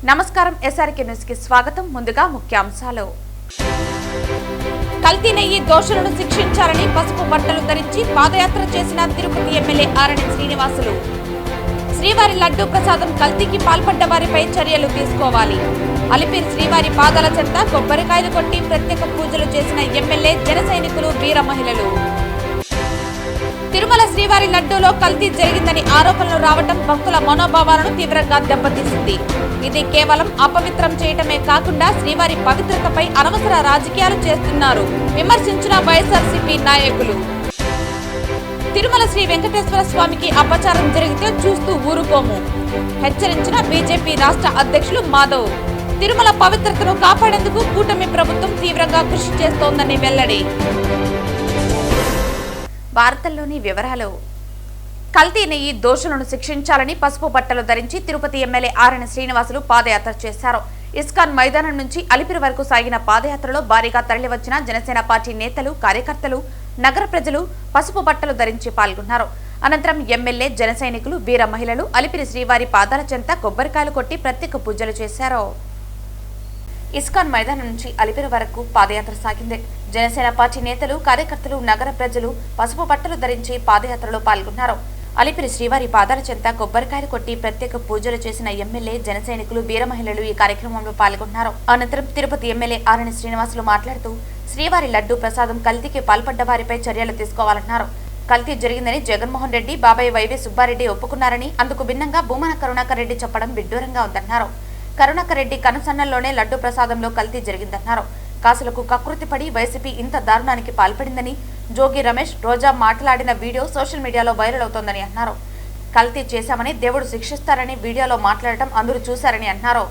నమస్కారం SRK news కి స్వాగతం. ముందుగా ముఖ్యాంశాలు. కల్తీ నెయ్యి దోషులను శిక్షించాలని పసుపు బట్టలు ధరించి పాదయాత్ర చేసిన తిరుపతి ఎమ్మెల్యే ఆరణి శ్రీనివాసులు. శ్రీవారి లడ్డూ ప్రసాదం కల్తీకి పాల్పడ్డ వారిపై చర్యలు తీసుకోవాలి. అలిపిరి శ్రీవారి పాదాల చెంత కొబ్బరికాయలు కొట్టి ప్రత్యేక పూజలు చేసిన ఎమ్మెల్యే జన సైనికులు వీర మహిళలు. తిరుమల శ్రీవారి లడ్డూలో కల్తీ జరిగిందని ఆరోపణలు రావడం భక్తుల మనోభావాలను తీవ్రంగా దెబ్బతీసింది. ఇది కేవలం అపవిత్రం చేయటమే కాకుండా శ్రీవారి పవిత్రతపై అనవసర రాజకీయాలు చేస్తున్నారు విమర్శించిన వైఎస్ఆర్సీపీ నాయకులు. తిరుమల శ్రీ వెంకటేశ్వర స్వామికి అపచారం జరిగితే చూస్తూ ఊరుకోము హెచ్చరించిన బీజేపీ రాష్ట్ర అధ్యక్షులు మాధవ్. తిరుమల పవిత్రతను కాపాడేందుకు కూటమి ప్రభుత్వం తీవ్రంగా కృషి చేస్తోందని వెల్లడి. వార్తల్లోని వివరాలు. కల్తీ నెయ్యి దోషులను శిక్షించాలని పసుపు బట్టలు ధరించి తిరుపతి ఎమ్మెల్యే ఆరణి శ్రీనివాసులు పాదయాత్ర చేశారు. ఇస్కాన్ మైదానం నుంచి అలిపిరి వరకు సాగిన పాదయాత్రలో భారీగా తరలివచ్చిన జనసేన పార్టీ నేతలు, కార్యకర్తలు, నగర ప్రజలు పసుపు బట్టలు ధరించి పాల్గొన్నారు. అనంతరం ఎమ్మెల్యే, జన సైనికులు, వీర మహిళలు అలిపిరి శ్రీవారి పాదాల చెంత కొబ్బరికాయలు కొట్టి ప్రత్యేక పూజలు చేశారు. ఇస్కాన్ మైదానం నుంచి అలిపిరి వరకు పాదయాత్ర సాగింది. జనసేన పార్టీ నేతలు, కార్యకర్తలు, నగర ప్రజలు పసుపు బట్టలు ధరించి పాదయాత్రలో పాల్గొన్నారు. అలిపిరి శ్రీవారి పాదాల చెంత కొబ్బరికాయలు కొట్టి ప్రత్యేక పూజలు చేసిన ఎమ్మెల్యే, జన సైనికులు, వీర మహిళలు ఈ కార్యక్రమంలో పాల్గొన్నారు. అనంతరం తిరుపతి ఎమ్మెల్యే ఆరణి శ్రీనివాసులు మాట్లాడుతూ శ్రీవారి లడ్డూ ప్రసాదం కల్తీకి పాల్పడ్డ వారిపై చర్యలు తీసుకోవాలన్నారు. కల్తీ జరిగిందని జగన్మోహన్ రెడ్డి, బాబాయ్ వైవీ సుబ్బారెడ్డి ఒప్పుకున్నారని, అందుకు భిన్నంగా భూమన కరుణాకర్ రెడ్డి చెప్పడం విడ్డూరంగా ఉందన్నారు. కరుణాకర్ రెడ్డి కనుసన్నల్లోనే లడ్డూ ప్రసాదంలో కల్తీ జరిగిందన్నారు. కాసులకు కకృతి పడి వైసీపీ ఇంత దారుణానికి పాల్పడిందని, జోగి రమేష్, రోజా మాట్లాడిన వీడియో సోషల్ మీడియాలో వైరల్ అవుతోందని అన్నారు. కల్తీ చేశామని దేవుడు శిక్షిస్తారని వీడియోలో మాట్లాడటం అందరూ చూశారని అన్నారు.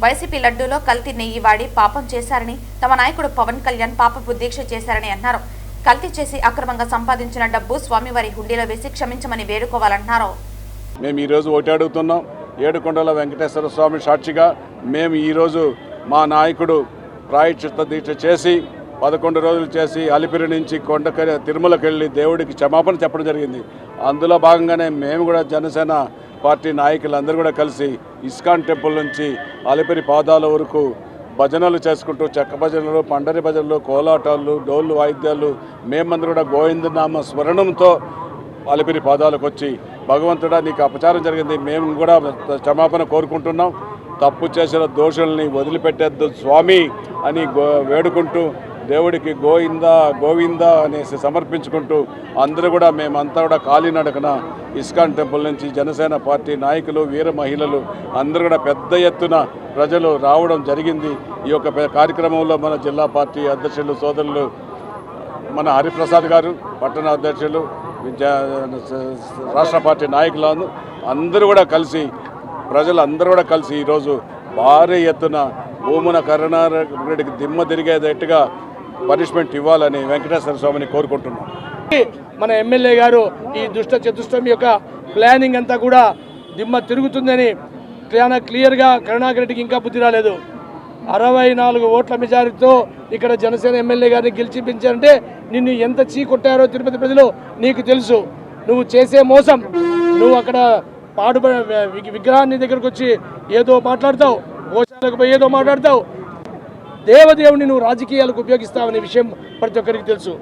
వైసీపీ లడ్డూలో కల్తీ నెయ్యి వాడి పాపం చేశారని, తమ నాయకుడు పవన్ కళ్యాణ్ పాపపు దీక్ష చేశారని అన్నారు. కల్తీ చేసి అక్రమంగా సంపాదించిన డబ్బు స్వామివారి హుండీలో వేసి క్షమించమని వేడుకోవాలన్నారు. మేము ఈరోజు ఒకటి అడుగుతున్నాం. ఏడుకొండల వెంకటేశ్వర స్వామి సాక్షిగా మేము ఈరోజు మా నాయకుడు ప్రాయశ్చిత్త దీక్ష చేసి 11 రోజులు చేసి అలిపిరి నుంచి తిరుమలకి వెళ్ళి దేవుడికి క్షమాపణ చెప్పడం జరిగింది. అందులో భాగంగానే మేము కూడా జనసేన పార్టీ నాయకులందరూ కూడా కలిసి ఇస్కాన్ టెంపుల్ నుంచి అలిపిరి పాదాల వరకు భజనలు చేసుకుంటూ చెక్క భజనలు, పండరి భజనలు, కోలాటాలు, డోళ్ళు వాయిద్యాలు మేమందరూ కూడా గోవిందనామ స్మరణంతో అలిపిరి పాదాలకు వచ్చి భగవంతుడా నీకు అపచారం జరిగింది, మేము కూడా క్షమాపణ కోరుకుంటున్నాం, తప్పు చేసిన దోషుల్ని వదిలిపెట్టేద్దు స్వామి అని వేడుకుంటూ దేవుడికి గోవిందా గోవిందా అనేసి సమర్పించుకుంటూ అందరూ కూడా మేమంతా కూడా కాలినడకన ఇస్కాన్ టెంపుల్ నుంచి జనసేన పార్టీ నాయకులు, వీర మహిళలు అందరూ కూడా పెద్ద ఎత్తున ప్రజలు రావడం జరిగింది. ఈ యొక్క కార్యక్రమంలో మన జిల్లా పార్టీ అధ్యక్షులు సోదరులు మన హరిప్రసాద్ గారు, పట్టణ అధ్యక్షులు, రాష్ట్ర పార్టీ నాయకులను అందరూ కూడా కలిసి ప్రజలందరూ కూడా కలిసి ఈరోజు భారీ ఎత్తున భూమున కరుణారెడ్డికి దిమ్మ తిరిగేటట్టుగా పనిష్మెంట్ ఇవ్వాలని వెంకటేశ్వర స్వామిని కోరుకుంటున్నాం. మన ఎమ్మెల్యే గారు ఈ దుష్ట చతుష్టమి యొక్క ప్లానింగ్ అంతా కూడా దిమ్మ తిరుగుతుందని చాలా క్లియర్గా కరుణాకర్ రెడ్డికి ఇంకా బుద్ధి రాలేదు. 64 ఓట్ల మెజారిటీతో ఇక్కడ జనసేన ఎమ్మెల్యే గారిని గెలిచిపించారంటే నిన్ను ఎంత చీకొట్టారో తిరుపతి ప్రజలు నీకు తెలుసు. నువ్వు చేసే మోసం, నువ్వు అక్కడ విగ్రహాన్ని దగ్గరకు వచ్చి ఏదో మాట్లాడతావు, గోశాలకు పోయి ఏదో మాట్లాడతావు, దేవదేవుని నువ్వు రాజకీయాలకు ఉపయోగిస్తావనే విషయం ప్రతి ఒక్కరికి తెలుసు.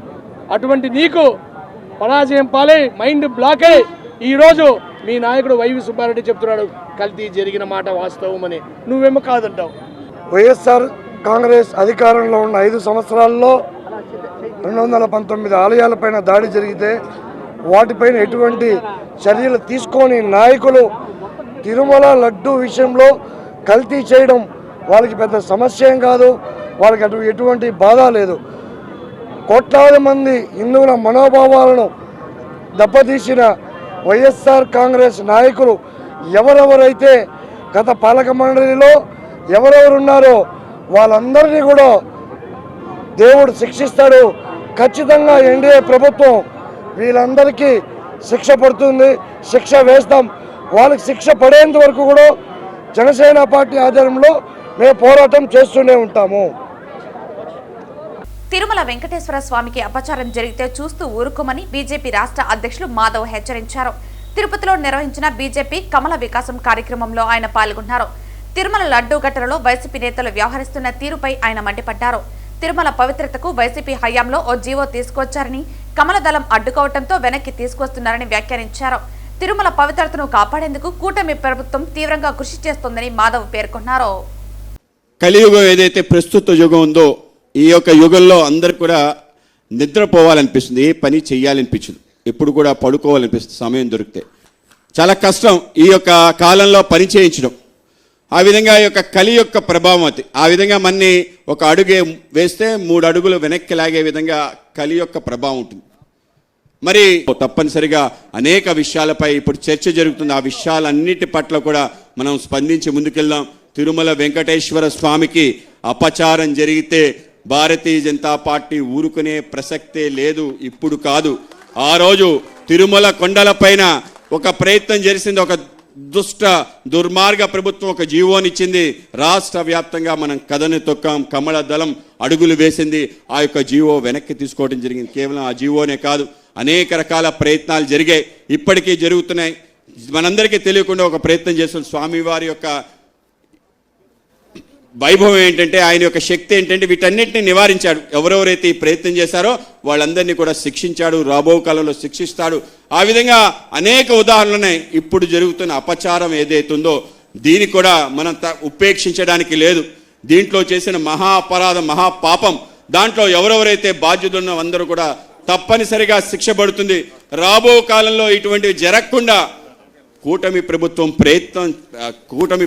అటువంటి నీకు పరాజయం పాలై మైండ్ బ్లాక్ అయి ఈరోజు మీ నాయకుడు వైవి సుబ్బారెడ్డి చెప్తున్నాడు కల్తీ జరిగిన మాట వాస్తవం అని, నువ్వేమో కాదంటావు. వైఎస్ఆర్ కాంగ్రెస్ అధికారంలో ఉన్న 5 సంవత్సరాల్లో 219 ఆలయాలపైన దాడి జరిగితే వాటిపైన ఎటువంటి చర్యలు తీసుకొని నాయకులు తిరుమల లడ్డూ విషయంలో కల్తీ చేయడం వాళ్ళకి పెద్ద సమస్య ఏం కాదు, వాళ్ళకి ఎటువంటి బాధ లేదు. కోట్లాది మంది హిందువుల మనోభావాలను దెబ్బతీసిన వైఎస్ఆర్ కాంగ్రెస్ నాయకులు ఎవరెవరైతే గత పాలక మండలిలో ఎవరెవరున్నారో వాళ్ళందరినీ కూడా దేవుడు శిక్షిస్తాడు. ఖచ్చితంగా ఎన్డీఏ ప్రభుత్వం వీళ్ళందరికీ శిక్ష పడుతుంది, శిక్ష వేస్తాం. వాళ్ళకి శిక్ష పడేంత వరకు కూడా జనసేన పార్టీ ఆధ్వర్యంలో మేము పోరాటం చేస్తూనే ఉంటాము. తిరుమల వెంకటేశ్వర స్వామికి అపచారం జరిగితే చూస్తూ ఊరుకోమని బీజేపీ రాష్ట్ర అధ్యక్షులు మాధవ్ హెచ్చరించారు. తిరుపతిలో నిర్వహించిన బీజేపీ కమల వికాసం కార్యక్రమంలో ఆయన పాల్గొన్నారు. తిరుమల లడ్డూ ఘటనలో వైసీపీ నేతలు వ్యవహరిస్తున్న తీరుపై ఆయన మండిపడ్డారు. తిరుమల పవిత్రతకు వైసీపీ హయాంలో ఓ జీవో తీసుకొచ్చారని, కమలదళం అడ్డుకోవడంతో వెనక్కి తీసుకొస్తున్నారని వ్యాఖ్యానించారు. తిరుమల పవిత్రతను కాపాడేందుకు కూటమి ప్రభుత్వం తీవ్రంగా కృషి చేస్తోందని మాధవ్ పేర్కొన్నారు. కలియుగం ఏదైతే ప్రస్తుత యుగం ఉందో, ఈ యొక్క యుగంలో అందరు కూడా నిద్రపోవాలనిపిస్తుంది, ఏ పని చేయాలనిపించదు, ఎప్పుడు కూడా పడుకోవాలనిపిస్తుంది సమయం దొరికితే. చాలా కష్టం ఈ యొక్క కాలంలో పని చేయించడం. ఆ విధంగా ఈ యొక్క కలి యొక్క ప్రభావం అది. ఆ విధంగా మన్ని ఒక అడుగే వేస్తే 3 అడుగులు వెనక్కి లాగే విధంగా కలి యొక్క ప్రభావం ఉంటుంది. మరి తప్పనిసరిగా అనేక విషయాలపై ఇప్పుడు చర్చ జరుగుతుంది. ఆ విషయాలన్నిటి పట్ల కూడా మనం స్పందించి ముందుకెళ్దాం. తిరుమల వెంకటేశ్వర స్వామికి అపచారం జరిగితే భారతీయ జనతా పార్టీ ఊరుకునే ప్రసక్తే లేదు. ఇప్పుడు కాదు, ఆ రోజు తిరుమల కొండలపైన ఒక ప్రయత్నం చేసింది, ఒక దుర్మార్గ ప్రభుత్వం ఒక జీవోనిచ్చింది. రాష్ట్ర వ్యాప్తంగా మనం కథని తొక్కాం, కమల దళం అడుగులు వేసింది. ఆ యొక్క జీవో వెనక్కి తీసుకోవడం జరిగింది. కేవలం ఆ జీవోనే కాదు, అనేక రకాల ప్రయత్నాలు జరిగాయి, ఇప్పటికీ జరుగుతున్నాయి. మనందరికీ తెలియకుండా ఒక ప్రయత్నం చేస్తున్న స్వామివారి యొక్క వైభవం ఏంటంటే, ఆయన యొక్క శక్తి ఏంటంటే వీటన్నిటిని నివారించాడు. ఎవరెవరైతే ఈ ప్రయత్నం చేశారో వాళ్ళందరినీ కూడా శిక్షించాడు, రాబో కాలంలో శిక్షిస్తాడు. ఆ విధంగా అనేక ఉదాహరణలున్నాయి. ఇప్పుడు జరుగుతున్న అపచారం ఏదైతుందో దీన్ని కూడా మనం ఉపేక్షించడానికి లేదు. దీంట్లో చేసిన మహా అపరాధం, మహాపాపం, దాంట్లో ఎవరెవరైతే బాధ్యులున్నో అందరూ కూడా తప్పనిసరిగా శిక్ష పడుతుంది. రాబో కాలంలో ఇటువంటివి జరగకుండా కూటమి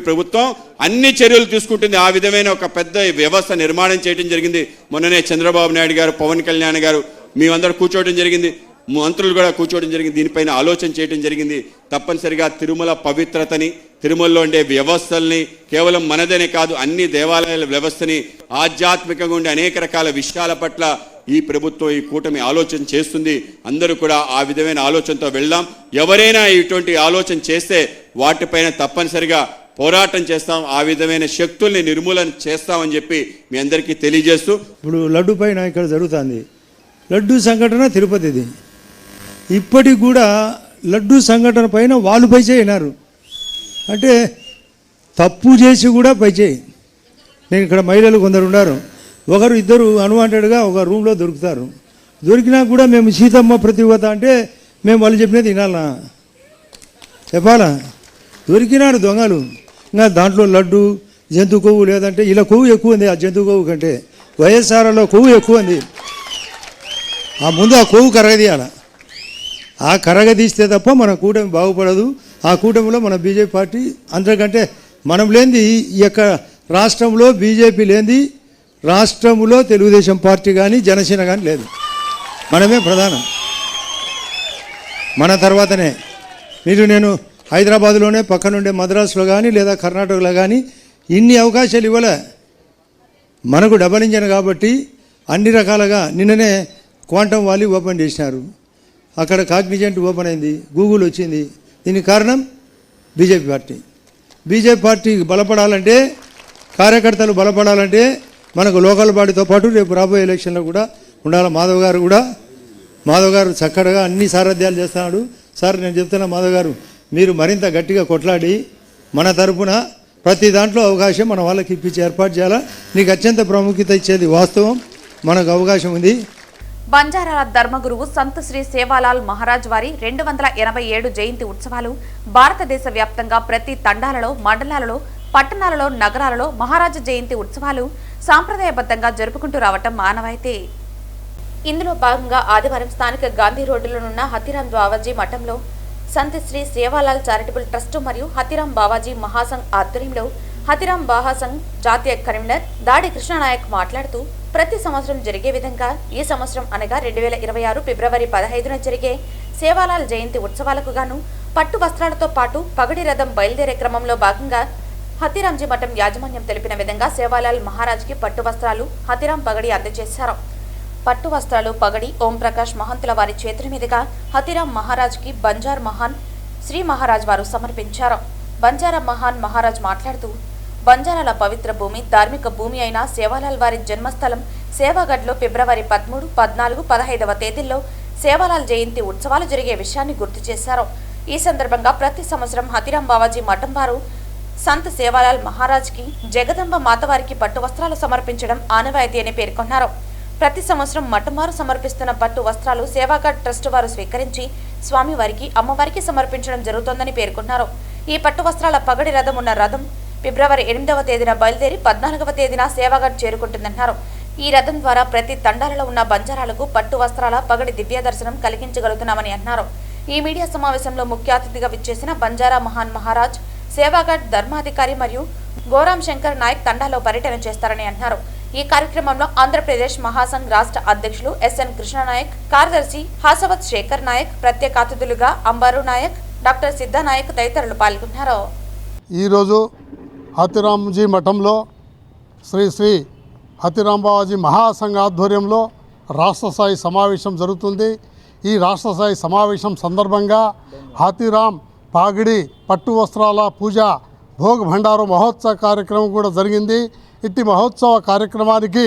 ప్రభుత్వం అన్ని చర్యలు తీసుకుంటుంది. ఆ విధమైన ఒక పెద్ద వ్యవస్థ నిర్మాణం చేయడం జరిగింది. మొన్ననే చంద్రబాబు నాయుడు గారు, పవన్ కళ్యాణ్ గారు మేమందరూ కూర్చోవడం జరిగింది, మంత్రులు కూడా కూర్చోవడం జరిగింది, దీనిపైన ఆలోచన చేయడం జరిగింది. తప్పనిసరిగా తిరుమల పవిత్రతని, తిరుమలలో ఉండే వ్యవస్థల్ని, కేవలం మనదనే కాదు అన్ని దేవాలయాల వ్యవస్థని, ఆధ్యాత్మికంగా ఉండే అనేక రకాల విషయాల పట్ల ఈ ప్రభుత్వం, ఈ కూటమి ఆలోచన చేస్తుంది. అందరూ కూడా ఆ విధమైన ఆలోచనతో వెళ్దాం. ఎవరైనా ఇటువంటి ఆలోచన చేస్తే వాటిపైన తప్పనిసరిగా పోరాటం చేస్తాం, ఆ విధమైన శక్తుల్ని నిర్మూలన చేస్తామని చెప్పి మీ అందరికీ తెలియజేస్తూ, ఇప్పుడు లడ్డు పైన ఇక్కడ జరుగుతుంది లడ్డు సంఘటన తిరుపతిది. ఇప్పటికి కూడా లడ్డు సంఘటన పైన వాళ్ళు పై చేయనారు అంటే తప్పు చేసి కూడా పై చేయి. నేను ఇక్కడ మహిళలు కొందరు ఉన్నారు, ఒకరు ఇద్దరు అన్వాంటెడ్గా ఒక రూమ్లో దొరుకుతారు. దొరికినా కూడా మేము సీతమ్మ ప్రతివత అంటే మేము వాళ్ళు చెప్పినది వినాలా, చెప్పాలా? దొరికినాడు దొంగలు. ఇంకా దాంట్లో లడ్డు, జంతు కొవ్వు, లేదంటే ఇలా కొవ్వు ఎక్కువ ఉంది. ఆ జంతు కొవ్వు కంటే వైఎస్ఆర్లో కొవ్వు ఎక్కువ ఉంది. ఆ ముందు ఆ కొవ్వు కరగదీయాల. ఆ కరగదీస్తే తప్ప మన కూటమి బాగుపడదు. ఆ కూటమిలో మన బీజేపీ పార్టీ అందరికంటే మనం లేనిది ఈ యొక్క రాష్ట్రంలో బీజేపీ లేనిది రాష్ట్రంలో తెలుగుదేశం పార్టీ కానీ జనసేన కానీ లేదు. మనమే ప్రధానం. మన తర్వాతనే నేను హైదరాబాద్లోనే పక్కనుండే మద్రాసులో కానీ లేదా కర్ణాటకలో కానీ ఇన్ని అవకాశాలు ఇవ్వలే. మనకు డబల్ ఇంజన్ కాబట్టి అన్ని రకాలుగా నిన్ననే క్వాంటమ్ వాలీ ఓపెన్ చేసినారు, అక్కడ కాగ్నిజెంట్ ఓపెన్ అయింది, గూగుల్ వచ్చింది. దీనికి కారణం బీజేపీ పార్టీ. బీజేపీ పార్టీ బలపడాలంటే, కార్యకర్తలు బలపడాలంటే మనకు లోకల్ బాడీతో పాటు రేపు రాబోయే ఎలక్షన్లో కూడా ఉండాలి. మాధవ్ గారు చక్కగా అన్ని సారథ్యాలు చేస్తున్నాడు. సార్ నేను చెప్తున్నా, మాధవ్ గారు మీరు మరింత గట్టిగా కొట్లాడి మన తరపున ప్రతి దాంట్లో అవకాశం మన వాళ్ళకి ఇప్పించి ఏర్పాటు చేయాలా. నీకు అత్యంత ప్రాముఖ్యత ఇచ్చేది వాస్తవం, మనకు అవకాశం ఉంది. బంజారాల ధర్మగురువు సంత్ శ్రీ సేవాలాల్ మహారాజ్ వారి 287 జయంతి ఉత్సవాలు భారతదేశ వ్యాప్తంగా ప్రతి తండాలలో, మండలాలలో, పట్టణాలలో, నగరాలలో మహారాజ జయంతి ఉత్సవాలు సాంప్రదాయబద్ధంగా జరుపుకుంటూ రావటం మానవాయితీ. ఇందులో భాగంగా ఆదివారం స్థానిక గాంధీ రోడ్డులోనున్న హతిరాం బావాజీ మఠంలో సంత్ శ్రీ సేవాలాల్ చారిటబుల్ ట్రస్ట్ మరియు హతిరాం బావాజీ మహాసంఘ్ ఆధ్వర్యంలో హతిరాం మహాసంఘ్ జాతీయ కన్వీనర్ దాడి కృష్ణనాయక్ మాట్లాడుతూ, ప్రతి సంవత్సరం జరిగే విధంగా ఈ సంవత్సరం అనగా 2026 ఫిబ్రవరి 15న జరిగే సేవాలాల్ జయంతి ఉత్సవాలకు గాను పట్టు వస్త్రాలతో పాటు పగడి రథం బయలుదేరే క్రమంలో భాగంగా హతిరాంజీ మఠం యాజమాన్యం తెలిపిన విధంగా సేవాలాల్ మహారాజ్కి పట్టు వస్త్రాలు, హతిరాం పగడి అందజేశారు. పట్టు వస్త్రాలు, పగడి ఓం ప్రకాష్ మహంతుల వారి చేతుల మీదుగా హతిరాం మహారాజ్కి బంజార్ మహాన్ శ్రీ మహారాజ్ వారు సమర్పించారు. బంజారా మహాన్ మహారాజ్ మాట్లాడుతూ, బంజారాల పవిత్ర భూమి, ధార్మిక భూమి అయిన సేవాలాల్ వారి జన్మస్థలం సేవాగఢ్లో ఫిబ్రవరి 13, 14, 15వ తేదీల్లో సేవాలాల్ జయంతి ఉత్సవాలు జరిగే విషయాన్ని గుర్తు చేశారు. ఈ సందర్భంగా ప్రతి సంవత్సరం హతిరాం బావాజీ మఠం వారు సంత్ సేవాలాల్ మహారాజ్ కి జగదంబ మాతవారికి పట్టు వస్త్రాలు సమర్పించడం ఆనవాయితీ అని పేర్కొన్నారు. ప్రతి సంవత్సరం మటుమారు సమర్పిస్తున్న పట్టు వస్త్రాలు సేవాఘాట్ ట్రస్ట్ వారు స్వీకరించి స్వామివారికి అమ్మవారికి సమర్పించడం జరుగుతోందని పేర్కొన్నారు. ఈ పట్టు వస్త్రాల పగడి రథం ఉన్న రథం ఫిబ్రవరి 8వ తేదీన బయలుదేరి 14వ తేదీన సేవాఘాట్ చేరుకుంటుందన్నారు. ఈ రథం ద్వారా ప్రతి తండాలలో ఉన్న బంజారాలకు పట్టు వస్త్రాల పగడి దివ్య దర్శనం కలిగించగలుగుతున్నామని అన్నారు. ఈ మీడియా సమావేశంలో ముఖ్య అతిథిగా విచ్చేసిన బంజారా మహాన్ మహారాజ్ సేవాఘాట్ ధర్మాధికారి మరియు గోరాం శంకర్ నాయక్ తండాలో పర్యటన చేస్తారని అన్నారు. ఈ కార్యక్రమంలో ఆంధ్రప్రదేశ్ మహాసంఘ్ రాష్ట్ర అధ్యక్షులు ఎస్ఎన్ కృష్ణనాయక్, కార్యదర్శి హాసవత్ శేఖర్ నాయక్, ప్రత్యేక అతిథులుగా అంబారు నాయక్, డాక్టర్ సిద్ధా నాయక్ తదితరులు పాల్గొన్నారు. ఈరోజు హతిరాంజీ మఠంలో శ్రీ శ్రీ హతిరాం బావాజీ మహాసంఘ ఆధ్వర్యంలో రాష్ట్ర స్థాయి సమావేశం జరుగుతుంది. ఈ రాష్ట్ర స్థాయి సమావేశం సందర్భంగా హతిరాం పాగిడి పట్టు వస్త్రాల పూజ భోగ్ భండారు మహోత్సవ కార్యక్రమం కూడా జరిగింది. ఇట్టి మహోత్సవ కార్యక్రమానికి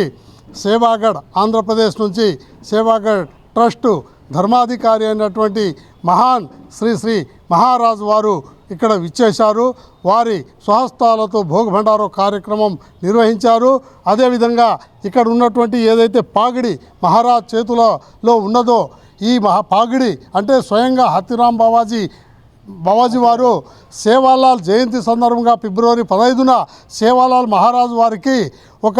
సేవాగఢ్ ఆంధ్రప్రదేశ్ నుంచి సేవాగఢ్ ట్రస్టు ధర్మాధికారి అయినటువంటి మహాన్ శ్రీ శ్రీ మహారాజు వారు ఇక్కడ విచ్చేశారు. వారి స్వహస్తాలతో భోగ్ భండారు కార్యక్రమం నిర్వహించారు. అదేవిధంగా ఇక్కడ ఉన్నటువంటి ఏదైతే పాగిడి మహారాజ్ చేతులలో ఉన్నదో ఈ పాగిడి అంటే స్వయంగా హతిరాం బావాజీ వారు సేవాలాల్ జయంతి సందర్భంగా ఫిబ్రవరి 15న సేవాలాల్ మహారాజు వారికి ఒక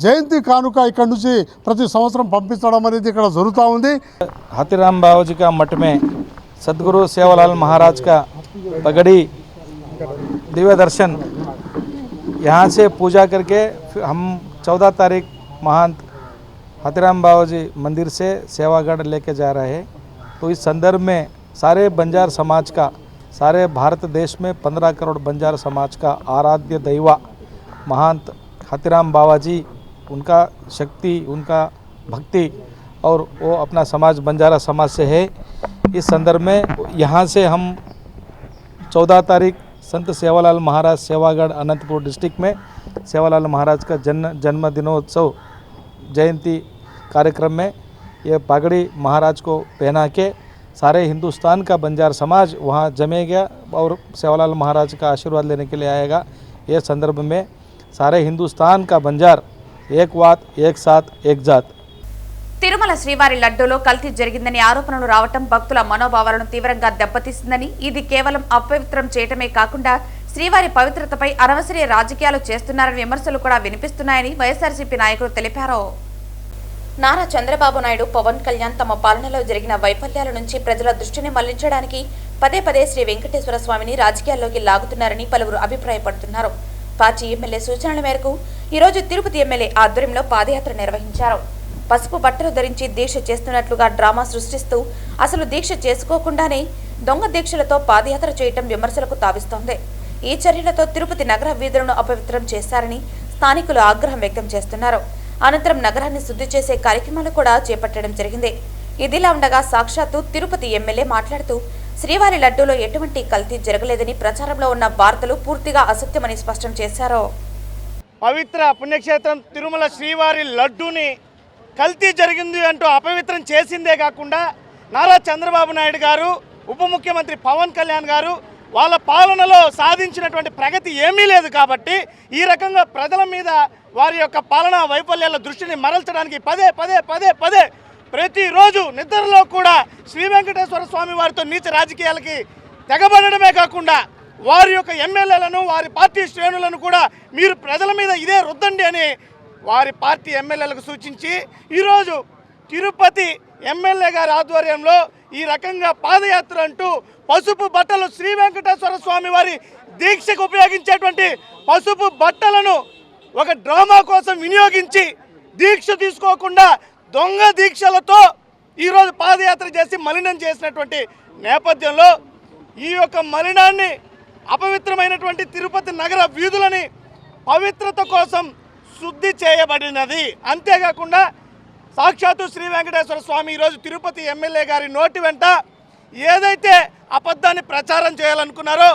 జయంతి కానుక ఇక్కడ నుంచి ప్రతి సంవత్సరం పంపించడం అనేది ఇక్కడ జరుగుతూ ఉంది. हथीराम बावाजी का मठ में सदगुरु सेवालाल महाराज का पगड़ी दिव्य दर्शन यहाँ से पूजा करके हम 14 तारीख महंत हथीराम बावाजी मंदिर से सेवागढ़ लेके जा रहे हैं. तो इस संदर्भ में सारे बंजार समाज का, सारे भारत देश में 15 करोड़ बंजार समाज का आराध्य दैवा महंत हथीराम बावाजी, उनका शक्ति, उनका भक्ति और वो अपना समाज बंजारा समाज से है. इस संदर्भ में यहाँ से हम 14 तारीख संत सेवालाल महाराज सेवागढ़ अनंतपुर डिस्ट्रिक्ट में सेवालाल महाराज का जन्म दिनोत्सव जयंती कार्यक्रम में ये पगड़ी महाराज को पहना के सारे हिंदुस्तान का बंजार समाज वहाँ जमेगा और सेवालाल महाराज का आशीर्वाद लेने के लिए आएगा. ये संदर्भ में सारे हिंदुस्तान का बंजार एक वात एक साथ एक जात. తిరుమల శ్రీవారి లడ్డూలో కల్తీ జరిగిందని ఆరోపణలు రావటం భక్తుల మనోభావాలను తీవ్రంగా దెబ్బతీసిందని, ఇది కేవలం అపవిత్రం చేయటమే కాకుండా శ్రీవారి పవిత్రతపై అనవసర రాజకీయాలు చేస్తున్నారని విమర్శలు కూడా వినిపిస్తున్నాయని వైఎస్ఆర్సీపీ నాయకులు తెలిపారు. నారా చంద్రబాబు నాయుడు, పవన్ కళ్యాణ్ తమ పాలనలో జరిగిన వైఫల్యాల నుంచి ప్రజల దృష్టిని మళ్లించడానికి పదే పదే శ్రీ వెంకటేశ్వర స్వామిని రాజకీయాల్లోకి లాగుతున్నారని పలువురు అభిప్రాయపడుతున్నారు. పార్టీ ఎమ్మెల్యే సూచనల మేరకు ఈరోజు తిరుపతి ఎమ్మెల్యే ఆధ్వర్యంలో పాదయాత్ర నిర్వహించారు. పసుపు బట్టలు ధరించి దీక్ష చేస్తున్నట్లుగా డ్రామా సృష్టిస్తూ అసలు దీక్ష చేసుకోకుండానే దొంగ దీక్షలతో పాదయాత్ర చేయటం విమర్శలకు తావిస్తోంది. ఈ చర్యలతో తిరుపతి నగర వీధులను అపవిత్రం చేశారని స్థానికులు ఆగ్రహం వ్యక్తం చేస్తున్నారు. అనంతరం నగరాన్ని శుద్ధి చేసే కార్యక్రమాలు కూడా చేపట్టడం జరిగింది. ఇదిలా ఉండగా సాక్షాత్తు తిరుపతి ఎమ్మెల్యే మాట్లాడుతూ శ్రీవారి లడ్డూలో ఎటువంటి కల్తీ జరగలేదని, ప్రచారంలో ఉన్న వార్తలు పూర్తిగా అసత్యమని స్పష్టం చేశారు. పవిత్ర పుణ్యక్షేత్రం తిరుమల శ్రీవారి లడ్డూని కల్తీ జరిగింది అంటూ అపవిత్రం చేసిందే కాకుండా నారా చంద్రబాబు నాయుడు గారు, ఉప ముఖ్యమంత్రి పవన్ కళ్యాణ్ గారు వాళ్ళ పాలనలో సాధించినటువంటి ప్రగతి ఏమీ లేదు కాబట్టి ఈ రకంగా ప్రజల మీద వారి యొక్క పాలనా వైఫల్యాల దృష్టిని మరల్చడానికి పదే పదే పదే పదే ప్రతిరోజు నిద్రలో కూడా శ్రీ వెంకటేశ్వర స్వామి వారితో నీచ రాజకీయాలకి తెగబడమే కాకుండా వారి యొక్క ఎమ్మెల్యేలను, వారి పార్టీ శ్రేణులను కూడా మీరు ప్రజల మీద ఇదే రుద్దండి అని వారి పార్టీ ఎమ్మెల్యేలకు సూచించి ఈరోజు తిరుపతి ఎమ్మెల్యే గారి ఆధ్వర్యంలో ఈ రకంగా పాదయాత్ర అంటూ పసుపు బట్టలు శ్రీ వెంకటేశ్వర స్వామి వారి దీక్షకు ఉపయోగించేటువంటి పసుపు బట్టలను ఒక డ్రామా కోసం వినియోగించి దీక్ష తీసుకోకుండా దొంగ దీక్షలతో ఈరోజు పాదయాత్ర చేసి మలినం చేసినటువంటి నేపథ్యంలో ఈ యొక్క మలినాన్ని, అపవిత్రమైనటువంటి తిరుపతి నగర వీధులని పవిత్రత కోసం శుద్ధి చేయబడినది. అంతేకాకుండా సాక్షాత్తు శ్రీ వెంకటేశ్వర స్వామి ఈరోజు తిరుపతి ఎమ్మెల్యే గారి నోటి వెంట ఏదైతే అబద్ధాన్ని ప్రచారం చేయాలనుకున్నారో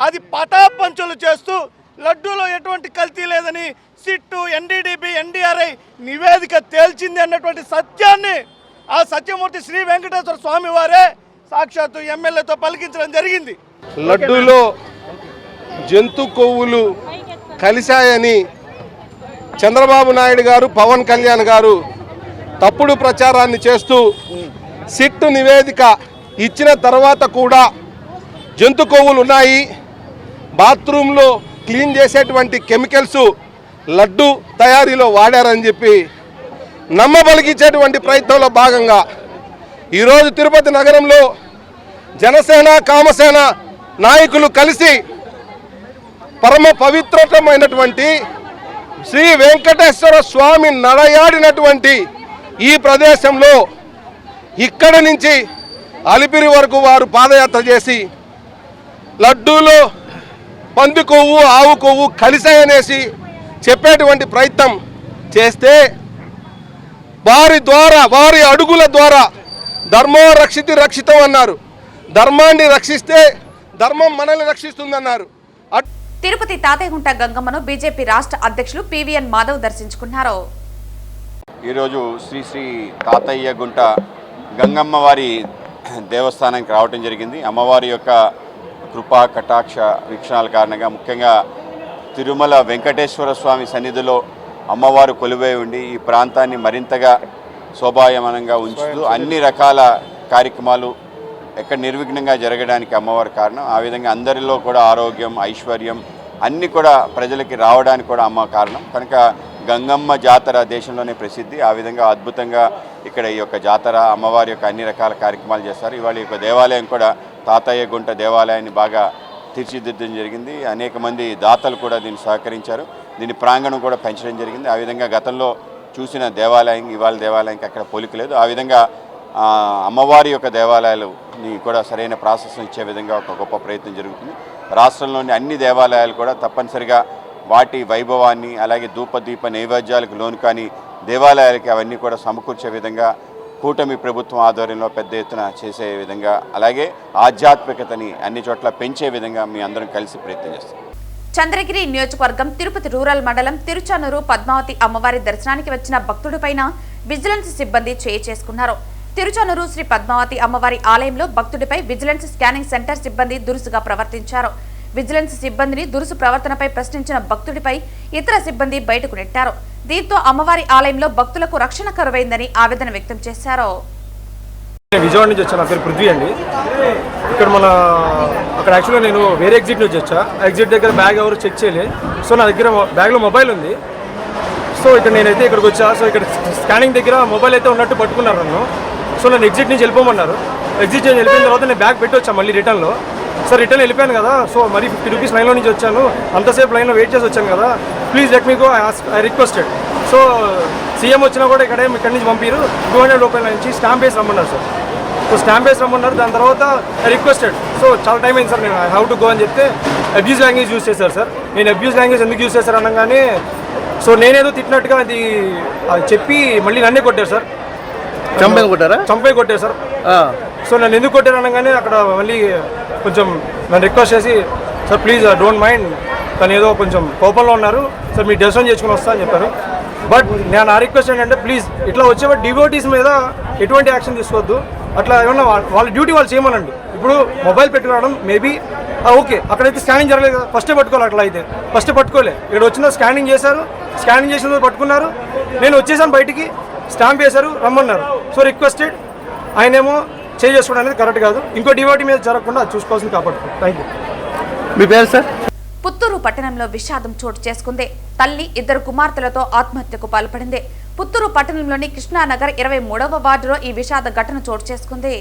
అది పటాపంచులు చేస్తూ లడ్డూలో ఎటువంటి కల్తీ లేదని సిట్టు, ఎన్డీడీబీ, ఎన్డీఆర్ఐ నివేదిక తేల్చింది అన్నటువంటి సత్యాన్ని ఆ సత్యమూర్తి శ్రీ వెంకటేశ్వర స్వామి వారే సాక్షాత్తు ఎమ్మెల్యేతో పలికించడం జరిగింది. లడ్డూలో జంతు కొవ్వులు కలిశాయని చంద్రబాబు నాయుడు గారు, పవన్ కళ్యాణ్ గారు తప్పుడు ప్రచారాన్ని చేస్తూ సిట్ నివేదిక ఇచ్చిన తర్వాత కూడా జంతు కొవ్వులు ఉన్నాయి, బాత్రూంలో క్లీన్ చేసేటువంటి కెమికల్స్ లడ్డు తయారీలో వాడారని చెప్పి నమ్మబలిగించేటువంటి ప్రయత్నంలో భాగంగా ఈరోజు తిరుపతి నగరంలో జనసేన, కామసేన నాయకులు కలిసి పరమ పవిత్రమైనటువంటి శ్రీ వెంకటేశ్వర స్వామి నడయాడినటువంటి ఈ ప్రదేశంలో ఇక్కడి నుంచి అలిపిరి వరకు వారు పాదయాత్ర చేసి లడ్డూలో పంది కొవ్వు, ఆవు కొవ్వు కలిసాయనేసి చెప్పేటువంటి ప్రయత్నం చేస్తే వారి అడుగుల ద్వారా ధర్మో రక్షితి రక్షితం అన్నారు. ధర్మాన్ని రక్షిస్తే ధర్మం మనల్ని రక్షిస్తుందన్నారు. తిరుపతి తాతయ్యగుంట గంగమ్మను బీజేపీ రాష్ట్ర అధ్యక్షులు పివిఎన్ మాధవ్ దర్శించుకున్నారు. ఈరోజు శ్రీ శ్రీ తాతయ్యగుంట గంగమ్మ వారి దేవస్థానానికి రావటం జరిగింది. అమ్మవారి యొక్క కృపా కటాక్ష వీక్షణాల కారణంగా ముఖ్యంగా తిరుమల వెంకటేశ్వర స్వామి సన్నిధిలో అమ్మవారు కొలువై ఉండి ఈ ప్రాంతాన్ని మరింతగా శోభాయమానంగా ఉంచుతూ అన్ని రకాల కార్యక్రమాలు ఎక్కడ నిర్విఘ్నంగా జరగడానికి అమ్మవారి కారణం. ఆ విధంగా అందరిలో కూడా ఆరోగ్యం, ఐశ్వర్యం అన్నీ కూడా ప్రజలకి రావడానికి కూడా అమ్మ కారణం. కనుక గంగమ్మ జాతర దేశంలోనే ప్రసిద్ధి. ఆ విధంగా అద్భుతంగా ఇక్కడ ఈ యొక్క జాతర అమ్మవారి యొక్క అన్ని రకాల కార్యక్రమాలు చేస్తారు. ఇవాళ ఈ యొక్క దేవాలయం కూడా తాతయ్యగుంట దేవాలయాన్ని బాగా తీర్చిదిద్దడం జరిగింది. అనేక మంది దాతలు కూడా దీన్ని సహకరించారు. దీని ప్రాంగణం కూడా పెంచడం జరిగింది. ఆ విధంగా గతంలో చూసిన దేవాలయం ఇవాళ దేవాలయానికి అక్కడ పోలిక లేదు. ఆ విధంగా అమ్మవారి యొక్క దేవాలయాలని కూడా సరైన ప్రాసెస్ ఇచ్చే విధంగా ఒక గొప్ప ప్రయత్నం జరుగుతుంది. రాష్ట్రంలోని అన్ని దేవాలయాలు కూడా తప్పనిసరిగా వాటి వైభవాన్ని అలాగే ధూపదీప నైవేద్యాలకు లోను కానీ దేవాలయాలకి అవన్నీ కూడా సమకూర్చే విధంగా కూటమి ప్రభుత్వం ఆధ్వర్యంలో పెద్ద ఎత్తున చేసే విధంగా అలాగే ఆధ్యాత్మికతని అన్ని చోట్ల పెంచే విధంగా మీ అందరం కలిసి ప్రయత్నం చేస్తాం. చంద్రగిరి నియోజకవర్గం తిరుపతి రూరల్ మండలం తిరుచానూరు పద్మావతి అమ్మవారి దర్శనానికి వచ్చిన భక్తుడిపైన విజిలెన్స్ సిబ్బంది చేయి చేసుకున్నారు. తిరుచానూరు శ్రీ పద్మావతి అమ్మవారి ఆలయంలో భక్తుడిపై విజిలెన్స్ స్కానింగ్ సెంటర్ సిబ్బంది దురుసుగా ప్రవర్తించారు. విజిలెన్స్ సిబ్బందిని దురుసు ప్రవర్తనపై ప్రశ్నించిన భక్తుడిపై ఇతర సిబ్బంది బయటకు నెట్టారు. దీంతో అమ్మవారి ఆలయంలో భక్తులకు రక్షణ కరువైందని ఆవేదన వ్యక్తం చేశారు. విజయవాడ నుంచి వచ్చాను. నా పేరు పృథ్వీ అండి. ఇక్కడ అక్కడ యాక్చువల్గా నేను వేరే ఎగ్జిట్ నుంచి వచ్చా. ఎగ్జిట్ దగ్గర బ్యాగ్ ఎవరు చెక్ చేయలేదు. సో నా దగ్గర బ్యాగ్లో మొబైల్ ఉంది. సో ఇక్కడ నేనైతే ఇక్కడికి వచ్చా. సో ఇక్కడ స్కానింగ్ దగ్గర మొబైల్ అయితే ఉన్నట్టు పట్టుకున్నారు నన్ను. సో నన్ను ఎగ్జిట్ నుంచి వెళ్ళిపోమన్నారు. ఎగ్జిట్ నుంచి వెళ్ళిపోయిన తర్వాత నేను బ్యాగ్ పెట్టి వచ్చాను మళ్ళీ రిటర్న్లో. సార్ రిటర్న్ వెళ్ళిపోయాను కదా, సో మరి 50 రూపీస్ లైన్లో నుంచి వచ్చాను, అంతసేపు లైన్లో వెయిట్ చేసి వచ్చాను కదా, please let me go, I requested. So CM వచ్చినా కూడా ఇక్కడి నుంచి పంపిరు. 200 రూపాయల నుంచి స్టాంప్ వేసి రమ్మన్నారు సార్. సో స్టాంప్ వేసి రమ్మన్నారు. దాని తర్వాత ఐ రిక్వెస్టెడ్. సో చాలా టైం అయింది సార్, నేను హౌ టు గో అని చెప్తే అబ్యూజ్ లాంగ్వేజ్ యూజ్ చేశారు సార్. నేను అబ్యూజ్ లాంగ్వేజ్ ఎందుకు యూజ్ చేశారు అనగానే సో నేనేదో తిట్టినట్టుగా అది చెప్పి మళ్ళీ నన్నే కొట్టారు సార్. చంపే కొట్టారు సార్. సో నన్ను ఎందుకు కొట్టారు అనగానే అక్కడ మళ్ళీ కొంచెం నన్ను రిక్వెస్ట్ చేసి సార్ ప్లీజ్ డోంట్ మైండ్, తను ఏదో కొంచెం కోపంలో ఉన్నారు సార్, మీ దర్శనం చేసుకుని వస్తా అని చెప్పారు. బట్ నేను ఆ రిక్వెస్ట్ ఏంటంటే ప్లీజ్ ఇట్లా వచ్చేవాడు డివోటీస్ మీద ఎటువంటి యాక్షన్ తీసుకోవద్దు. అట్లా ఏమన్నా వాళ్ళ డ్యూటీ వాళ్ళు చేయమనండి. ఇప్పుడు మొబైల్ పెట్టుకురావడం మేబీ ఓకే, అక్కడైతే స్కానింగ్ జరగలేదు కదా, ఫస్టే పట్టుకోవాలి. అట్లా అయితే ఫస్టే పట్టుకోలే. ఇక్కడ వచ్చిన స్కానింగ్ చేశారు, స్కానింగ్ చేసిన పట్టుకున్నారు. నేను వచ్చేసాను బయటికి, స్టాంప్ వేశారు, రమ్మన్నారు. So requested. ఆయనేమో చేసుకోవడం అనేది కరెక్ట్ కాదు. ఇంకో డివోటీ మీద జరగకుండా చూసుకోవాల్సింది కాపాడుతుంది. Thank you. మీ పేరు సార్? పుత్తూరు పట్టణంలో విషాదం చోటు చేసుకుంది. తల్లి 2 కుమార్తెలతో ఆత్మహత్యకు పాల్పడింది. పుత్తూరు పట్టణంలోని కృష్ణానగర్ 23వ వార్డులో ఈ విషాద ఘటన చోటు చేసుకుంది.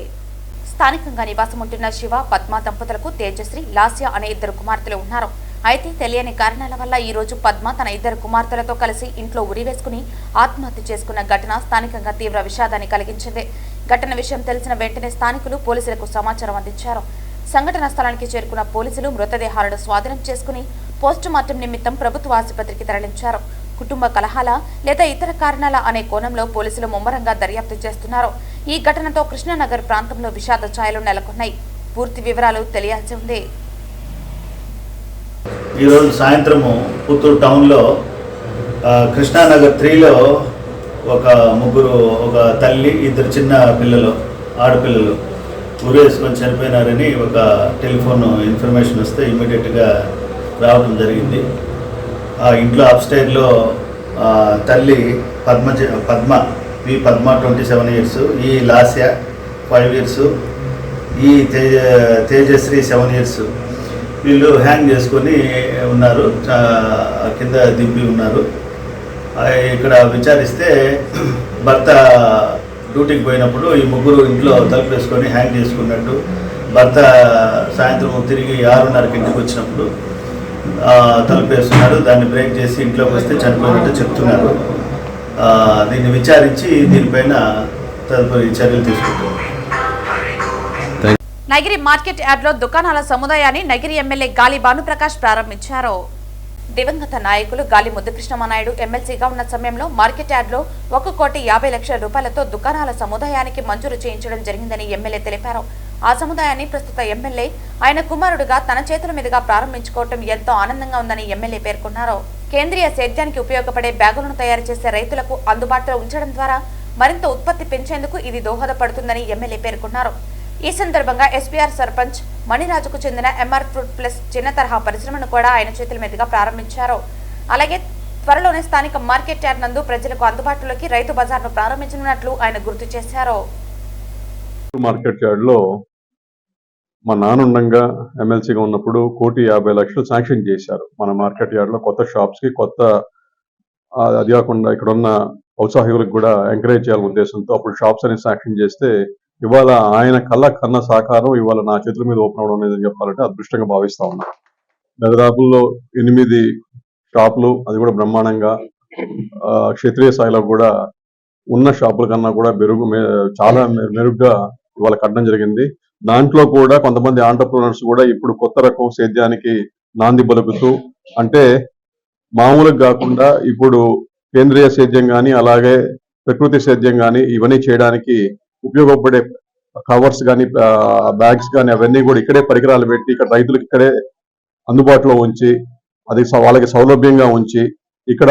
స్థానికంగా నివాసం ఉంటున్న శివ, పద్మ దంపతులకు తేజశ్రీ, లాస్య అనే 2 కుమార్తెలు ఉన్నారు. అయితే తెలియని కారణాల వల్ల ఈ రోజు పద్మ తన 2 కుమార్తెలతో కలిసి ఇంట్లో ఉరివేసుకుని ఆత్మహత్య చేసుకున్న ఘటన స్థానికంగా తీవ్ర విషాదాన్ని కలిగించింది. ఘటన విషయం తెలిసిన వెంటనే స్థానికులు పోలీసులకు సమాచారం అందించారు. సంఘటన స్థలానికి చేరుకున్న పోలీసులు మృతదేహాలను స్వాధీనం చేసుకుని పోస్టుమార్టం నిమిత్తం ప్రభుత్వ ఆసుపత్రికి తరలించారు. కుటుంబ కలహాల లేదా ఇతర కారణాల అనే కోణంలో పోలీసులు ముమ్మరంగా దర్యాప్తు చేస్తున్నారు. ఈ ఘటనతో కృష్ణానగర్ ప్రాంతంలో విషాద ఛాయలు నెలకొన్నాయి. పూర్తి వివరాలు తెలియాల్సి ఉంది. ఈరోజు సాయంత్రము పుత్తూరు టౌన్లో కృష్ణానగర్ 3లో ఒక ముగ్గురు, ఒక తల్లి, 2 చిన్న పిల్లలు, ఆడపిల్లలు ఉరేసుకొని చనిపోయినారని ఒక టెలిఫోన్ ఇన్ఫర్మేషన్ వస్తే ఇమీడియట్గా రావడం జరిగింది. ఆ ఇంట్లో అప్స్టైర్లో తల్లి పద్మ 27 ఇయర్స్, ఈ లాస్య 5 ఇయర్స్, ఈ తేజశ్రీ 7 ఇయర్స్. వీళ్ళు హ్యాంగ్ చేసుకొని ఉన్నారు, కింద దింపి ఉన్నారు. ఇక్కడ విచారిస్తే భర్త డ్యూటీకి పోయినప్పుడు ఈ ముగ్గురు ఇంట్లో తలుపు వేసుకొని హ్యాంగ్ చేసుకున్నట్టు, భర్త సాయంత్రం తిరిగి 6:30కి ఇంటికి వచ్చినప్పుడు తలుపు వేస్తున్నారు, దాన్ని బ్రేక్ చేసి ఇంట్లోకి వస్తే చనిపోయినట్టు చెప్తున్నారు. దీన్ని విచారించి దీనిపైన తదుపరి చర్యలు తీసుకుంటారు. నగిరి మార్కెట్ యార్డ్లో దుకాణాల సముదాయాన్ని నగిరి ఎమ్మెల్యే గాలి భానుప్రకాష్ ప్రారంభించారు. దివంగత నాయకులు గాలి ముద్దుకృష్ణమనాయుడు ఎమ్మెల్సీగా ఉన్న సమయంలో మార్కెట్ యార్డ్లో 1,50,00,000 రూపాయలతో దుకాణాల సముదాయానికి మంజూరు చేయించడం జరిగిందని ఎమ్మెల్యే తెలిపారు. ఆ సముదాయాన్ని ప్రస్తుత ఎమ్మెల్యే ఆయన కుమారుడుగా తన చేతుల మీదుగా ప్రారంభించుకోవడం ఎంతో ఆనందంగా ఉందని ఎమ్మెల్యే పేర్కొన్నారు. కేంద్రీయ సేద్యానికి ఉపయోగపడే బ్యాగులను తయారు చేసే రైతులకు అందుబాటులో ఉంచడం ద్వారా మరింత ఉత్పత్తి పెంచేందుకు ఇది దోహదపడుతుందని ఎమ్మెల్యే పేర్కొన్నారు. ఈ సందర్భంగా ఎస్పీఆర్ సర్పంచ్ మణిరాజుకు చెందిన ఎంఆర్ ఫ్రూట్ ప్లస్ చిన్న తరహా పరిశ్రమను కూడా ఆయన చేతుల మీదుగా ప్రారంభించారు. అలాగే త్వరలోనే స్థానిక మార్కెట్ యార్డ్ నందు ప్రజలకు అందుబాటులోకి రైతు బజార్ను ప్రారంభించనున్నట్లు ఆయన గుర్తు చేశారు. మార్కెట్ యార్డ్లో మా నాన్నంగా ఎమ్మెల్సీగా ఉన్నప్పుడు 1,50,00,000 శాంక్షన్ చేశారు. మన మార్కెట్ యార్డ్లో కొత్త షాప్స్కి, కొత్త అది కాకుండా ఇక్కడ ఉన్న ఔత్సాహికులకు కూడా ఎంకరేజ్ చేయాలనే ఉద్దేశంతో అప్పుడు షాప్స్ అనేది శాంక్షన్ చేస్తే ఇవాళ ఆయన కన్న సహకారం ఇవాళ నా చేతుల మీద ఓపెన్ అవడం అనేది చెప్పాలంటే అదృష్టంగా భావిస్తా ఉన్నా. దరిదాపుల్లో 8 షాపులు, అది కూడా బ్రహ్మాండంగా క్షత్రియ స్థాయిలో కూడా ఉన్న షాపుల కన్నా కూడా చాలా మెరుగ్గా ఇవాళ కట్టడం జరిగింది. దాంట్లో కూడా కొంతమంది ఆంటర్ప్రినర్స్ కూడా ఇప్పుడు కొత్త రకం సేద్యానికి నాంది పలుకుతూ, అంటే మామూలుగా కాకుండా ఇప్పుడు కేంద్రీయ సేద్యం కానీ అలాగే ప్రకృతి సేద్యం కానీ ఇవన్నీ చేయడానికి ఉపయోగపడే కవర్స్ కానీ బ్యాగ్స్ కానీ అవన్నీ కూడా ఇక్కడే పరికరాలు పెట్టి ఇక్కడ రైతులకు ఇక్కడే అందుబాటులో ఉంచి అది వాళ్ళకి సౌలభ్యంగా ఉంచి ఇక్కడ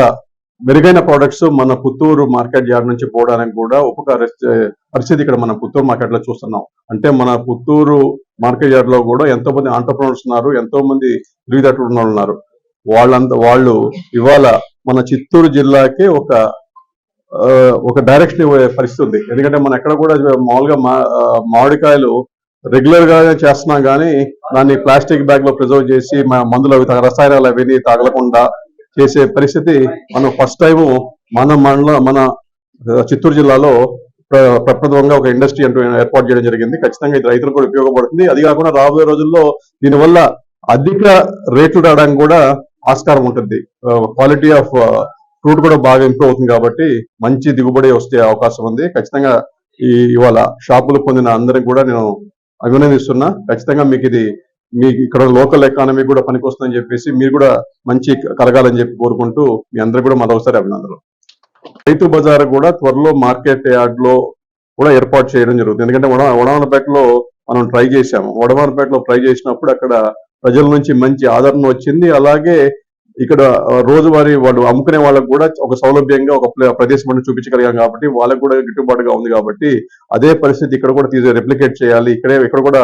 మెరుగైన ప్రోడక్ట్స్ మన పుత్తూరు మార్కెట్ యార్డ్ నుంచి పోవడానికి కూడా పరిస్థితి ఇక్కడ మన పుత్తూరు మార్కెట్ లో చూస్తున్నాం. అంటే మన పుత్తూరు మార్కెట్ యార్డ్ లో కూడా ఎంతో మంది ఆంటర్ప్రినర్స్ ఉన్నారు, ఎంతో మంది తెలివితేటలు ఉన్న ఉన్నారు. వాళ్ళు ఇవాళ మన చిత్తూరు జిల్లాకి ఒక డైరెక్షన్ ఇవ్వే పరిస్థితి ఉంది. ఎందుకంటే మనం ఎక్కడ కూడా మామూలుగా మామిడికాయలు రెగ్యులర్ గా చేస్తున్నాం కానీ దాన్ని ప్లాస్టిక్ బ్యాగ్ లో ప్రిజర్వ్ చేసి మందులు రసాయనాలు అవన్నీ తగలకుండా చేసే పరిస్థితి మనం ఫస్ట్ టైం మన చిత్తూరు జిల్లాలో ప్రప్రథమంగా ఒక ఇండస్ట్రీ అంటూ ఏర్పాటు చేయడం జరిగింది. ఖచ్చితంగా ఇది రైతులకు కూడా ఉపయోగపడుతుంది. అది కాకుండా రాబోయే రోజుల్లో దీనివల్ల అధిక రేట్లు రావడానికి కూడా ఆస్కారం ఉంటుంది. క్వాలిటీ ఆఫ్ ఫ్రూట్ కూడా బాగా ఇంప్రూవ్ అవుతుంది కాబట్టి మంచి దిగుబడి వస్తే అవకాశం ఉంది. ఖచ్చితంగా ఇవాళ షాపులు పొందిన అందరికి కూడా నేను అభినందిస్తున్నా. ఖచ్చితంగా మీకు ఇక్కడ లోకల్ ఎకానమీ కూడా పనికొస్తుందని చెప్పేసి మీరు కూడా మంచి కలగాలని చెప్పి కోరుకుంటూ మీ అందరికి కూడా మరొకసారి అభినందనలు. రైతు బజార్ కూడా త్వరలో మార్కెట్ యార్డ్ లో కూడా ఏర్పాటు చేయడం జరుగుతుంది. ఎందుకంటే వడమలపేటలో మనం ట్రై చేశాము. వడమలపేటలో ట్రై చేసినప్పుడు అక్కడ ప్రజల నుంచి మంచి ఆదరణ వచ్చింది. అలాగే ఇక్కడ రోజువారీ వాళ్ళు అమ్ముకునే వాళ్ళకు కూడా ఒక సౌలభ్యంగా ఒక ప్రదేశం చూపించగలిగాం కాబట్టి వాళ్ళకు కూడా గిట్టుబాటుగా ఉంది. కాబట్టి అదే పరిస్థితి ఇక్కడ కూడా రెప్లికేట్ చేయాలి. ఇక్కడ కూడా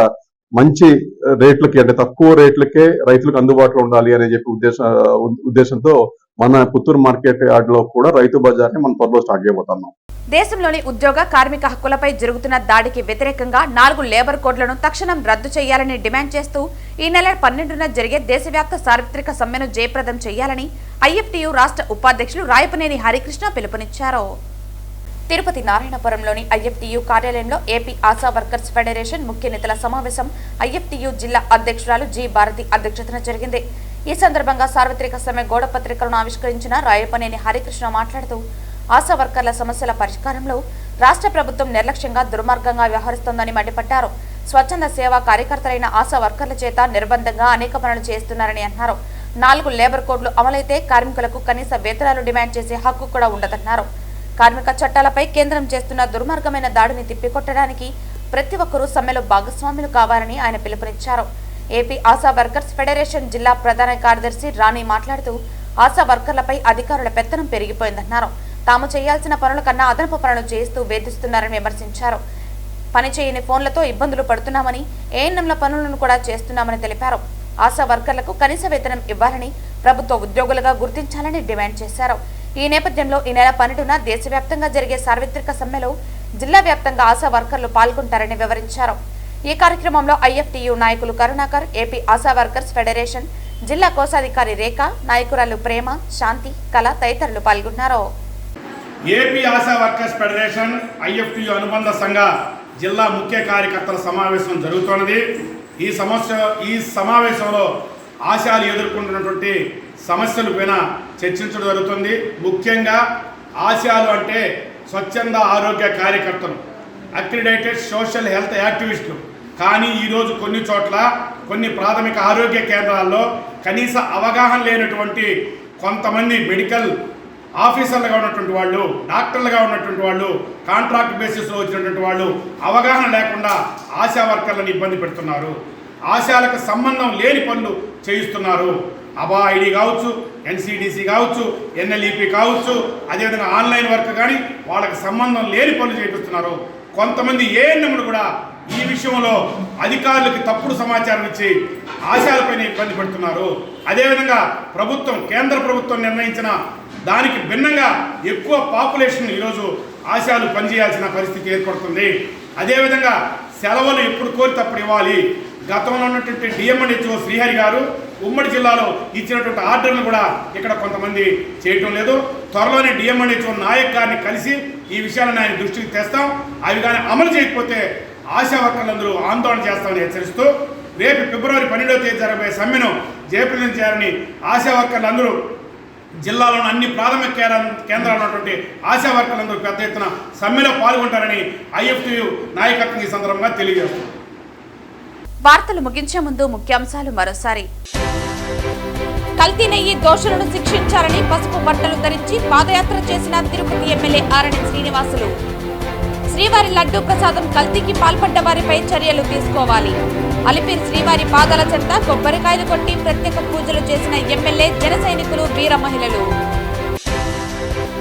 మంచి రేట్లకి, అంటే తక్కువ రేట్లకే రైతులకు అందుబాటులో ఉండాలి అనే చెప్పి ఉద్దేశంతో మన పుత్తూరు మార్కెట్ యార్డ్ లో కూడా రైతు బజార్ని మనం త్వరలో స్టార్ట్ చేయబోతున్నాం. దేశంలోని ఉద్యోగ కార్మిక హక్కులపై జరుగుతున్న దాడికి వ్యతిరేకంగా 4 లేబర్ కోడ్లను తక్షణం రద్దు చేయాలని డిమాండ్ చేస్తూ ఈ నెల 12న జరిగే దేశవ్యాప్త సార్వత్రిక సమ్మెను జయప్రదం చేయాలని ఐఎఫ్టీయూ రాష్ట్ర ఉపాధ్యక్షులు రాయపనేని హరికృష్ణ పిలుపునిచ్చారు. తిరుపతి నారాయణపురంలోని ఐఎఫ్టీయూ కార్యాలయంలో ఏపీ ఆశా వర్కర్స్ ఫెడరేషన్ ముఖ్య నేతల సమావేశం ఐఎఫ్టీయూ జిల్లా అధ్యక్షురాలు జి భారతి అధ్యక్షతన జరిగింది. ఈ సందర్భంగా సార్వత్రిక సమ్మె గోడ పత్రికలను ఆవిష్కరించిన రాయపనేని హరికృష్ణ మాట్లాడుతూ ఆశా వర్కర్ల సమస్యల పరిష్కారంలో రాష్ట్ర ప్రభుత్వం నిర్లక్ష్యంగా దుర్మార్గంగా వ్యవహరిస్తోందని మండిపడ్డారు. స్వచ్ఛంద సేవా కార్యకర్తలైన ఆశా వర్కర్ల చేత నిర్బంధంగా అనేక పనులు చేస్తున్నారని అన్నారు. 4 లేబర్ కోడ్లు అమలైతే కార్మికులకు కనీస వేతనాలు డిమాండ్ చేసే హక్కు కూడా ఉండదన్నారు. కార్మిక చట్టాలపై కేంద్రం చేస్తున్న దుర్మార్గమైన దాడిని తిప్పికొట్టడానికి ప్రతి ఒక్కరూ సమ్మెలో భాగస్వాములు కావాలని ఆయన పిలుపునిచ్చారు. ఏపీ ఆశా వర్కర్స్ ఫెడరేషన్ జిల్లా ప్రధాన కార్యదర్శి రాణి మాట్లాడుతూ ఆశా వర్కర్లపై అధికారుల పెత్తనం పెరిగిపోయిందన్నారు. తాము చేయాల్సిన పనుల కన్నా అదనపు పనులు చేస్తూ వేధిస్తున్నారని విమర్శించారు. పని చేయని ఫోన్లతో ఇబ్బందులు పడుతున్నామని, ఏఎన్ఎంల పనులను కూడా చేస్తున్నామని తెలిపారు. ఆశా వర్కర్లకు కనీస వేతనం ఇవ్వాలని, ప్రభుత్వ ఉద్యోగులుగా గుర్తించాలని డిమాండ్ చేశారు. ఈ నేపథ్యంలో ఈ నెల 12న దేశవ్యాప్తంగా జరిగే సార్వత్రిక సమ్మెలో జిల్లా వ్యాప్తంగా ఆశా వర్కర్లు పాల్గొంటారని వివరించారు. ఈ కార్యక్రమంలో ఐఎఫ్టియు నాయకులు Karunakar, AP ASHA workers federation జిల్లా కోశాధికారి రేఖ, నాయకురాలు ప్రేమ, శాంతి, కళ తదితరులు పాల్గొన్నారు. AP ASHA workers federation IFTU అనుబంధ సంఘ జిల్లా ముఖ్య కార్యకర్తల సమావేశం జరుగుతున్నది. ఈ సమావేశంలో ఆశాలు ఎదుర్కొంటున్నటువంటి సమస్యల పైన చర్చించడం జరుగుతుంది. ముఖ్యంగా ఆశాలు అంటే స్వచ్ఛంద ఆరోగ్య కార్యకర్తలు, అక్రిడేటెడ్ సోషల్ హెల్త్ యాక్టివిస్టులు. కానీ ఈరోజు కొన్ని చోట్ల కొన్ని ప్రాథమిక ఆరోగ్య కేంద్రాల్లో కనీస అవగాహన లేనటువంటి కొంతమంది మెడికల్ ఆఫీసర్లుగా ఉన్నటువంటి వాళ్ళు, డాక్టర్లుగా ఉన్నటువంటి వాళ్ళు, కాంట్రాక్ట్ బేసిస్లో వచ్చినటువంటి వాళ్ళు అవగాహన లేకుండా ఆశా వర్కర్లను ఇబ్బంది పెడుతున్నారు. ఆశాలకు సంబంధం లేని పనులు చేయిస్తున్నారు. అబా ఐడి కావచ్చు, ఎన్సిడిసి కావచ్చు, ఎన్ఎల్ఈపి కావచ్చు, అదేవిధంగా ఆన్లైన్ వర్క్ కానీ వాళ్ళకి సంబంధం లేని పనులు చేపిస్తున్నారు. కొంతమంది ఏఎన్ఎంలు కూడా ఈ విషయంలో అధికారులకు తప్పుడు సమాచారం ఇచ్చి ఆశాలపైన ఇబ్బంది పెడుతున్నారు. అదేవిధంగా కేంద్ర ప్రభుత్వం నిర్ణయించిన దానికి భిన్నంగా ఎక్కువ పాపులేషన్ ఈరోజు ఆశాలు పనిచేయాల్సిన పరిస్థితి ఏర్పడుతుంది. అదేవిధంగా సెలవులు ఎప్పుడు కోరితే అప్పుడు ఇవ్వాలి. గతంలో ఉన్నటువంటి డిఎంఎన్హెచ్ఓ శ్రీహరి గారు ఉమ్మడి జిల్లాలో ఇచ్చినటువంటి ఆర్డర్లు కూడా ఇక్కడ కొంతమంది చేయటం లేదు. త్వరలోనే డిఎంఎన్హెచ్ఓ నాయక్ గారిని కలిసి ఈ విషయాలను ఆయన దృష్టికి తెస్తాం. అవి కానీ అమలు చేయకపోతే ఆశా వర్కర్లందరూ ఆందోళన చేస్తామని హెచ్చరిస్తూ రేపు ఫిబ్రవరి 12వ తేదీ జరగబోయే సమ్మెను జయప్రదం చేయాలని ఆశా వర్కర్లందరూ జిల్లాలోని అన్ని ప్రాథమిక కేంద్రాలు ఉన్నటువంటి ఆశా వర్కర్లందరూ పెద్ద ఎత్తున సమ్మెలో పాల్గొంటారని ఐఎఫ్టియు నాయకత్వం ఈ సందర్భంగా తెలియజేస్తున్నారు. వార్తలు ముగించే ముందు ముఖ్యాంశాలు మరోసారి. కల్తీ నెయ్యి దోషులను శిక్షించాలని పసుపు బట్టలు ధరించి పాదయాత్ర చేసిన తిరుపతి ఎమ్మెల్యే ఆరణి శ్రీనివాసులు. శ్రీవారి లడ్డూ ప్రసాదం కల్తీకి పాల్పడ్డ వారిపై చర్యలు తీసుకోవాలి. అలిపిరి శ్రీవారి పాదాల చెంత కొబ్బరికాయలు కొట్టి ప్రత్యేక పూజలు చేసిన ఎమ్మెల్యే, జన సైనికులు, వీర మహిళలు.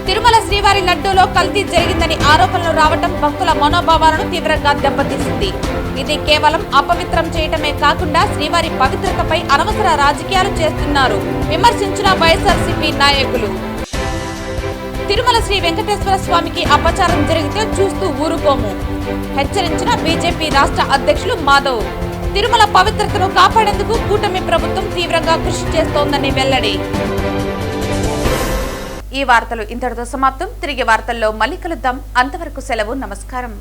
తిరుమల శ్రీవారి లడ్డూలో కల్తీ జరిగిందని ఆరోపణలు రావటం భక్తుల మనోభావాలను తీవ్రంగా దెబ్బతీసింది. ఇది కేవలం అపవిత్రం చేయటమే కాకుండా శ్రీవారి పవిత్రతపై అనవసర రాజకీయాలు చేస్తున్నారు విమర్శించిన వైఎస్ఆర్సీపీ నాయకులు. తిరుమల శ్రీ వెంకటేశ్వర స్వామికి అపచారం జరిగితే చూస్తూ ఊరుకోము హెచ్చరించిన బీజేపీ రాష్ట్ర అధ్యక్షులు మాధవ్. తిరుమల పవిత్రతను కాపాడేందుకు కూటమి ప్రభుత్వం తీవ్రంగా కృషి చేస్తోందని వెల్లడి. ఈ వార్తలు ఇంతటితో సమాప్తం. తిరిగి వార్తల్లో మళ్ళీ కలుద్దాం. అంతవరకు సెలవు. నమస్కారం.